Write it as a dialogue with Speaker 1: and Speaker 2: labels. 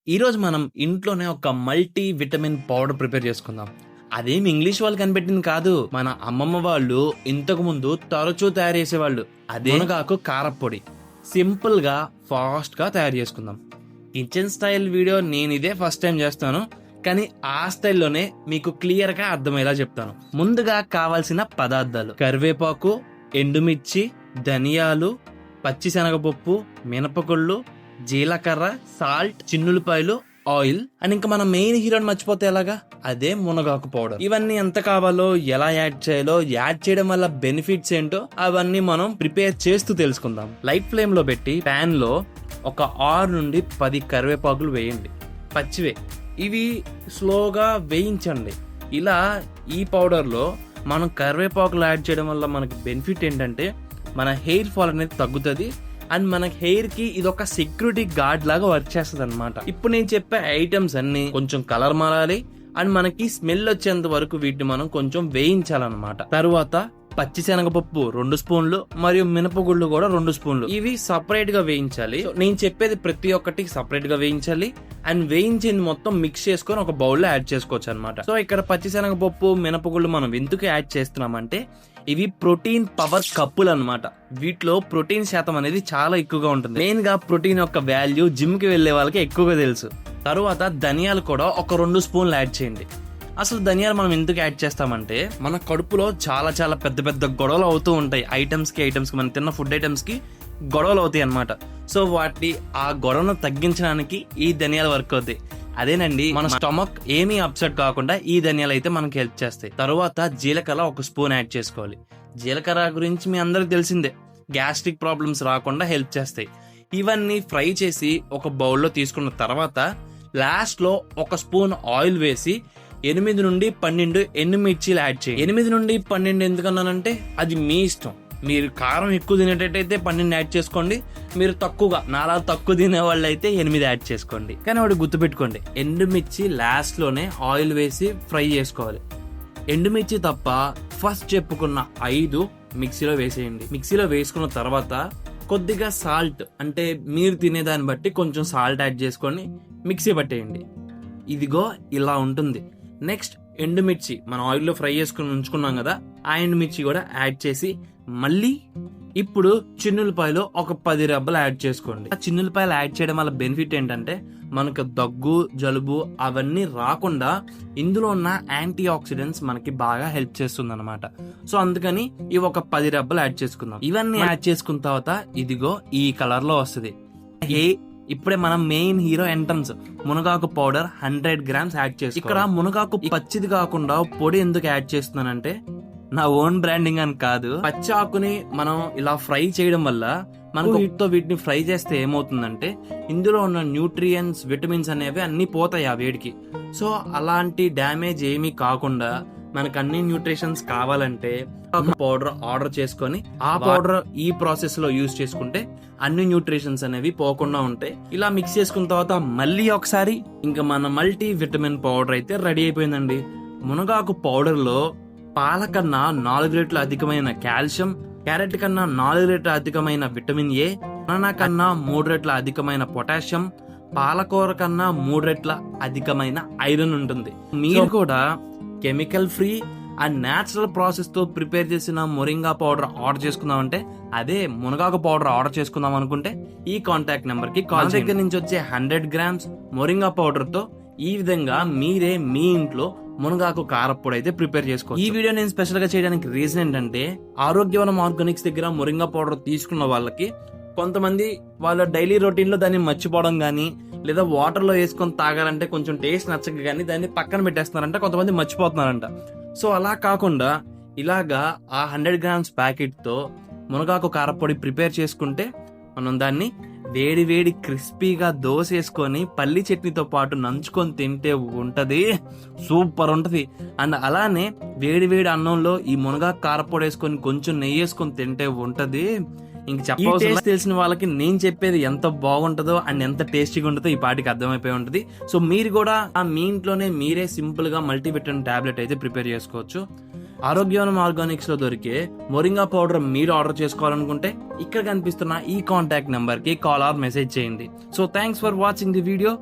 Speaker 1: ఈ రోజు మనం ఇంట్లోనే ఒక మల్టీ విటమిన్ పౌడర్ ప్రిపేర్ చేసుకుందాం. అదేం ఇంగ్లీష్ వాళ్ళు కనిపెట్టింది కాదు, మన అమ్మమ్మ వాళ్ళు ఇంతకు ముందు తరచూ తయారు చేసేవాళ్ళు. అదే మునగాకు కారపొడి. సింపుల్ గా ఫాస్ట్ గా తయారు చేసుకుందాం. కిచెన్ స్టైల్ వీడియో నేను ఇదే ఫస్ట్ టైం చేస్తాను, కానీ ఆ స్టైల్లోనే మీకు క్లియర్ గా అర్థమయ్యేలా చెప్తాను. ముందుగా కావాల్సిన పదార్థాలు: కరివేపాకు, ఎండుమిర్చి, ధనియాలు, పచ్చిశనగపప్పు, మినపగుళ్ళు, జీలకర్ర, సాల్ట్, చిన్నులపాయలు, ఆయిల్. అండ్ ఇంకా మన మెయిన్ హీరోని మర్చిపోతే ఎలాగా, అదే మునగాకు పౌడర్. ఇవన్నీ ఎంత కావాలో, ఎలా యాడ్ చేయాలో, యాడ్ చేయడం వల్ల బెనిఫిట్స్ ఏంటో అవన్నీ మనం ప్రిపేర్ చేస్తూ తెలుసుకుందాం. లైట్ ఫ్లేమ్ లో పెట్టి ప్యాన్ లో ఒక 6 నుండి 10 కరివేపాకులు వేయండి, పచ్చివే. ఇవి స్లోగా వేయించండి. ఇలా ఈ పౌడర్ లో మనం కరివేపాకులు యాడ్ చేయడం వల్ల మనకి బెనిఫిట్ ఏంటంటే మన హెయిర్ ఫాల్ అనేది తగ్గుతుంది. అండ్ మన హెయిర్ కి ఇది ఒక సెక్యూరిటీ గార్డ్ లాగా వర్క్ చేస్తుంది అనమాట. ఇప్పుడు నేను చెప్పే ఐటమ్స్ అన్ని కొంచెం కలర్ మారాలి అండ్ మనకి స్మెల్ వచ్చేంత వరకు వీటిని మనం కొంచెం వేయించాలన్నమాట. తరువాత పచ్చిశనగపప్పు 2 స్పూన్లు మరియు మినపగుళ్ళు కూడా 2 స్పూన్లు. ఇవి సపరేట్ గా వేయించాలి. నేను చెప్పేది ప్రతి ఒక్కటి సపరేట్ గా వేయించాలి. అండ్ వేయించింది మొత్తం మిక్స్ చేసుకొని ఒక బౌల్ లో యాడ్ చేసుకోవచ్చు అనమాట. సో ఇక్కడ పచ్చిశనగపప్పు, మినపగుళ్ళు మనం ఎందుకు యాడ్ చేస్తున్నామంటే ఇవి ప్రోటీన్ పవర్ కప్పులు అనమాట. వీటిలో ప్రోటీన్ శాతం అనేది చాలా ఎక్కువగా ఉంటుంది. మెయిన్ గా ప్రోటీన్ యొక్క వాల్యూ జిమ్ కి వెళ్లే వాళ్ళకి ఎక్కువగా తెలుసు. తరువాత ధనియాలు కూడా ఒక 2 స్పూన్లు యాడ్ చేయండి. అసలు ధనియాలు మనం ఎందుకు యాడ్ చేస్తామంటే మన కడుపులో చాలా చాలా పెద్ద పెద్ద గొడవలు అవుతూ ఉంటాయి. ఐటమ్స్ కి మనం తిన్న ఫుడ్ ఐటమ్స్ కి గొడవలు అవుతాయి అనమాట. సో వాటి ఆ గొడవను తగ్గించడానికి ఈ ధనియాలు వర్క్ అవుతాయి. అదేనండి, మన స్టమక్ ఏమీ అప్సెట్ కాకుండా ఈ ధనియాలు అయితే మనకి హెల్ప్ చేస్తాయి. తరువాత జీలకర్ర 1 స్పూన్ యాడ్ చేసుకోవాలి. జీలకర్ర గురించి మీ అందరికి తెలిసిందే, గ్యాస్ట్రిక్ ప్రాబ్లమ్స్ రాకుండా హెల్ప్ చేస్తాయి. ఇవన్నీ ఫ్రై చేసి ఒక బౌల్లో తీసుకున్న తర్వాత లాస్ట్ లో 1 స్పూన్ ఆయిల్ వేసి 8 నుండి 12 ఎండుమిర్చీలు యాడ్ చేయండి. 8 నుండి 12 ఎందుకన్నానంటే అది మీ ఇష్టం. మీరు కారం ఎక్కువ తినేటట్టయితే 12 యాడ్ చేసుకోండి. మీరు తక్కువగా నాలా తక్కువ తినే వాళ్ళు అయితే 8 యాడ్ చేసుకోండి. కానీ ఒకటి గుర్తుపెట్టుకోండి, ఎండుమిర్చి లాస్ట్ లోనే ఆయిల్ వేసి ఫ్రై చేసుకోవాలి. ఎండుమిర్చి తప్ప ఫస్ట్ చెప్పుకున్న 5 మిక్సీలో వేసేయండి. మిక్సీలో వేసుకున్న తర్వాత కొద్దిగా సాల్ట్, అంటే మీరు తినేదాన్ని బట్టి కొంచెం సాల్ట్ యాడ్ చేసుకొని మిక్సీ పట్టేయండి. ఇదిగో ఇలా ఉంటుంది. నెక్స్ట్ ఎండుమిర్చి మనం ఆయిల్లో ఫ్రై చేసుకుని ఉంచుకున్నాం కదా, ఆ ఎండుమిర్చి కూడా యాడ్ చేసి మళ్ళీ ఇప్పుడు చిన్నులపాయలు ఒక 10 రెబ్బలు యాడ్ చేసుకోండి. ఆ చిన్నులపాయలు యాడ్ చేయడం వల్ల బెనిఫిట్ ఏంటంటే మనకు దగ్గు, జలుబు అవన్నీ రాకుండా ఇందులో ఉన్న యాంటీ ఆక్సిడెంట్స్ మనకి బాగా హెల్ప్ చేస్తుంది అనమాట. సో అందుకని ఇవి ఒక 10 రెబ్బలు యాడ్ చేసుకుందాం. ఇవన్నీ యాడ్ చేసుకున్న తర్వాత ఇదిగో ఈ కలర్ లో వస్తుంది. ఇప్పుడే మనం మెయిన్ హీరో ఎంట్రన్స్ మునగాకు పౌడర్ 100 గ్రామ్స్ యాడ్ చేసి, ఇక్కడ మునగాకు పచ్చిది కాకుండా పొడి ఎందుకు యాడ్ చేస్తున్నానంటే నా ఓన్ బ్రాండింగ్ అని కాదు, పచ్చి ఆకుని మనం ఇలా ఫ్రై చేయడం వల్ల మనకు వీటిని ఫ్రై చేస్తే ఏమవుతుందంటే ఇందులో ఉన్న న్యూట్రియన్స్, విటమిన్స్ అనేవి అన్ని పోతాయి ఆ వేడికి. సో అలాంటి డ్యామేజ్ ఏమీ కాకుండా మనకు అన్ని న్యూట్రిషన్స్ కావాలంటే ఒక పౌడర్ ఆర్డర్ చేసుకొని ఆ పౌడర్ ఈ ప్రాసెస్ లో యూజ్ చేసుకుంటే అన్ని న్యూట్రిషన్స్ అనేవి పోకుండా ఉంటాయి. ఇలా మిక్స్ చేసుకున్న తర్వాత మళ్ళీ ఒకసారి ఇంకా మన మల్టీ విటమిన్ పౌడర్ అయితే రెడీ అయిపోయిందండి. మునగాకు పౌడర్ లో పాల కన్నా 4 రెట్లు అధికమైన కాల్షియం, క్యారెట్ కన్నా 4 రెట్ల అధికమైన విటమిన్ ఏ, బనానా కన్నా 3 రెట్ల అధికమైన పొటాషియం, పాలకూర కన్నా 3 రెట్ల అధికమైన ఐరన్ ఉంటుంది. మీరు కూడా chemical free and natural process తో ప్రిపేర్ చేసిన మొరింగా పౌడర్ ఆర్డర్ చేసుకుందామంటే, అదే మునగాకు పౌడర్ ఆర్డర్ చేసుకుందాం అనుకుంటే ఈ కాంటాక్ట్ నెంబర్ కి కాల్. దగ్గర నుంచి వచ్చే 100 గ్రామ్స్ మొరింగా పౌడర్ తో ఈ విధంగా మీరే మీ ఇంట్లో మునగాకు కారపొడి అయితే ప్రిపేర్ చేసుకోవచ్చు. ఈ వీడియో నేను స్పెషల్ గా చేయడానికి రీజన్ ఏంటంటే ఆరోగ్యవనం ఆర్గానిక్స్ దగ్గర మొరింగా పౌడర్ తీసుకున్న వాళ్ళకి కొంతమంది వాళ్ళ డైలీ రొటీన్ లో దాన్ని మర్చిపోవడం గానీ, లేదా వాటర్ లో వేసుకొని తాగాలంటే కొంచెం టేస్ట్ నచ్చక గానీ దాన్ని పక్కన పెట్టేస్తున్నారంట, కొంతమంది మర్చిపోతున్నారంట. సో అలా కాకుండా ఇలాగా ఆ 100 గ్రామ్స్ ప్యాకెట్ తో మునగాకు కారపొడి ప్రిపేర్ చేసుకుంటే మనం దాన్ని వేడి వేడి క్రిస్పీగా దోశ వేసుకొని పల్లి చట్నీతో పాటు నంచుకొని తింటే ఉంటది, సూపర్ ఉంటది. అండ్ అలానే వేడి వేడి అన్నంలో ఈ మునగాకు కారపొడి వేసుకొని కొంచెం నెయ్యి వేసుకొని తింటే ఉంటది. ఇంక చెప్పవలసిన తెలిసిన వాళ్ళకి నేను చెప్పేది ఎంత బాగుంటుందో అండ్ ఎంత టేస్టీగా ఉంటుందో ఈ పాటికి అర్థమైపోయి ఉంటుంది. సో మీరు కూడా మీ ఇంట్లోనే మీరే సింపుల్ గా మల్టీవిటమిన్ టాబ్లెట్ అయితే ప్రిపేర్ చేసుకోవచ్చు. ఆరోగ్యవనం ఆర్గానిక్స్ లో దొరికే మొరింగా పౌడర్ మీరు ఆర్డర్ చేసుకోవాలనుకుంటే ఇక్కడ కనిపిస్తున్న ఈ కాంటాక్ట్ నెంబర్ కి కాల్ ఆర్ మెసేజ్ చేయండి. So thanks for watching the video.